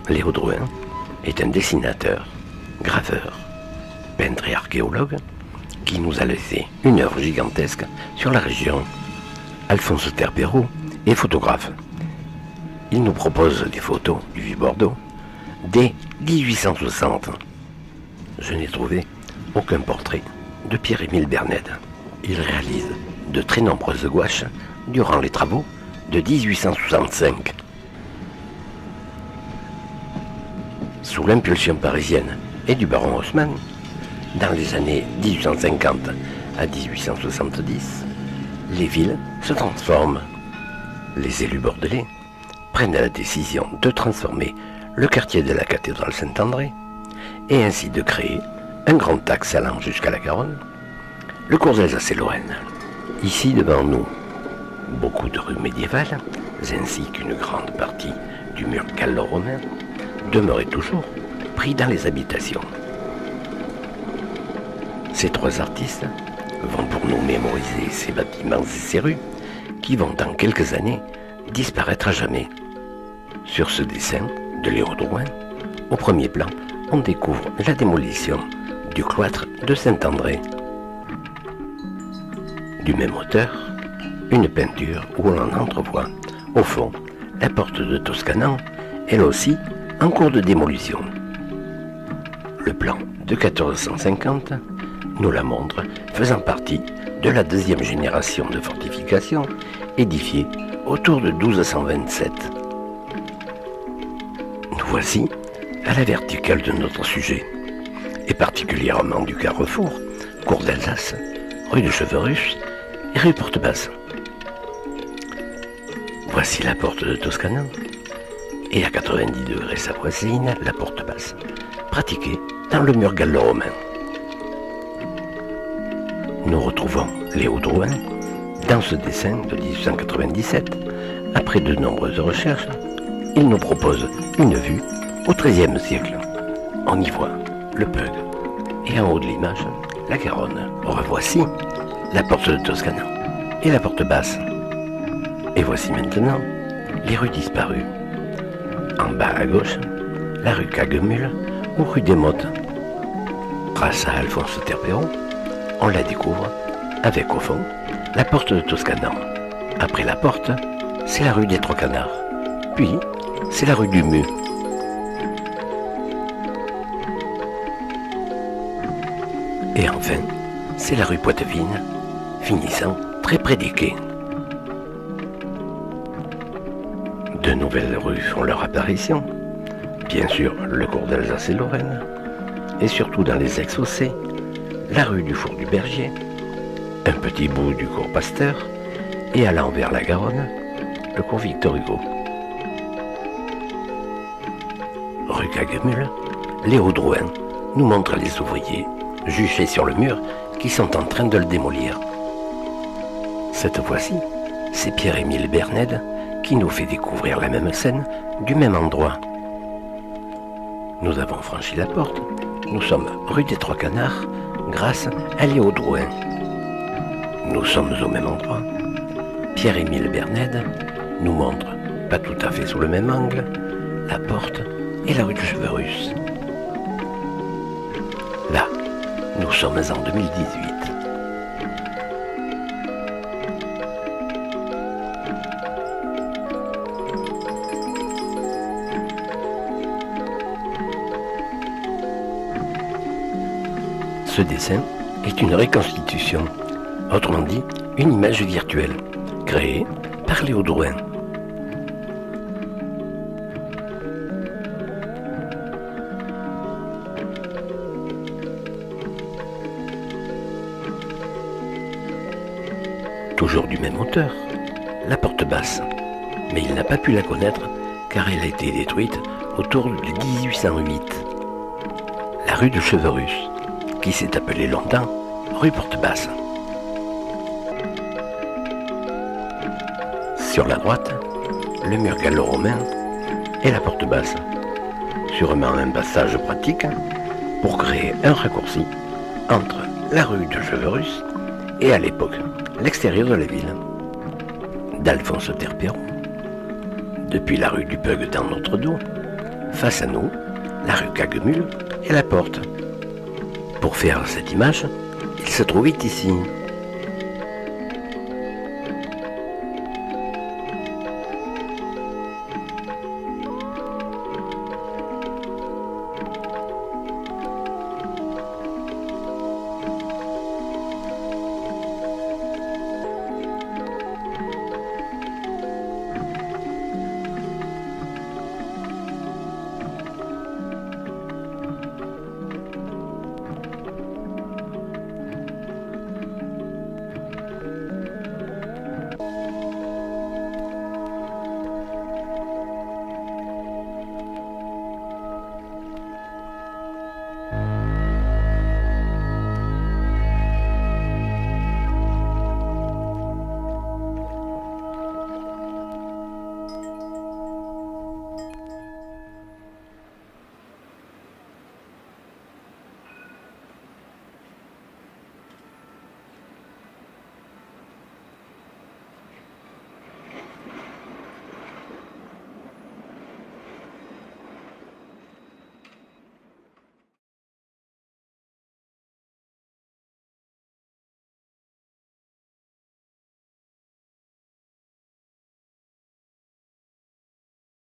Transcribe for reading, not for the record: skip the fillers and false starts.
Léo Drouin est un dessinateur, graveur, peintre et archéologue qui nous a laissé une œuvre gigantesque sur la région. Alphonse Terpero est photographe. Il nous propose des photos du Vieux-Bordeaux dès 1860. Je n'ai trouvé aucun portrait de Pierre-Émile Bernède. Il réalise de très nombreuses gouaches durant les travaux de 1865. Sous l'impulsion parisienne et du baron Haussmann, dans les années 1850 à 1870, les villes se transforment. Les élus bordelais prennent la décision de transformer le quartier de la cathédrale Saint-André et ainsi de créer un grand axe allant jusqu'à la Garonne, le cours d'Alsace-et-Lorraine. Ici devant nous, beaucoup de rues médiévales, ainsi qu'une grande partie du mur gallo-romain, demeuraient toujours pris dans les habitations. Ces trois artistes vont pour nous mémoriser ces bâtiments et ces rues qui vont dans quelques années disparaître à jamais. Sur ce dessin de Léo Drouin, au premier plan, on découvre la démolition du cloître de Saint-André. Du même auteur, une peinture où l'on entrevoit, au fond, la porte de Toscanan, elle aussi en cours de démolition. Le plan de 1450 nous la montre faisant partie de la deuxième génération de fortifications édifiées autour de 1227. Nous voici à la verticale de notre sujet, et particulièrement du carrefour, cours d'Alsace, rue de Chevreuse et rue Porte-Basse. Voici la porte de Toscanan, et à 90 degrés sa voisine, la porte basse, pratiquée dans le mur gallo-romain. Nous retrouvons Léo Drouin dans ce dessin de 1897. Après de nombreuses recherches, il nous propose une vue au XIIIe siècle. On y voit le Peug, et en haut de l'image, la Garonne. Revoici la porte de Toscanan et la porte basse. Et voici maintenant les rues disparues. En bas à gauche, la rue Caguemule ou rue des Mottes. Grâce à Alphonse Terpero, on la découvre avec au fond la porte de Toscanan. Après la porte, c'est la rue des Trois Canards. Puis, c'est la rue du Mu. Et enfin, c'est la rue Poitevine, finissant très près des quais. De nouvelles rues font leur apparition, bien sûr le cours d'Alsace-et-Lorraine, et surtout dans les ex-Haussais, la rue du Four du Berger, un petit bout du cours Pasteur, et allant vers la Garonne, le cours Victor Hugo. Rue Caguemule, Léo Drouin nous montre les ouvriers juchés sur le mur qui sont en train de le démolir. Cette fois-ci, c'est Pierre-Émile Bernède qui nous fait découvrir la même scène du même endroit. Nous avons franchi la porte, nous sommes rue des Trois Canards grâce à Léo Drouin. Nous sommes au même endroit. Pierre-Émile Bernède nous montre, pas tout à fait sous le même angle, la porte et la rue de Chevreuse. Là, nous sommes en 2018. Ce dessin est une reconstitution, autrement dit, une image virtuelle, créée par Léo Drouin. Toujours du même auteur, la porte basse, mais il n'a pas pu la connaître car elle a été détruite autour de 1808. La rue de Chevreuse, qui s'est appelée longtemps rue Porte-Basse. Sur la droite, le mur gallo-romain et la porte basse, sûrement un passage pratique pour créer un raccourci entre la rue de Chevreuse et à l'époque l'extérieur de la ville. D'Alphonse Terpero, depuis la rue du Peug dans notre dos, face à nous, la rue Caguemule et la porte. Pour faire cette image, il se trouvait ici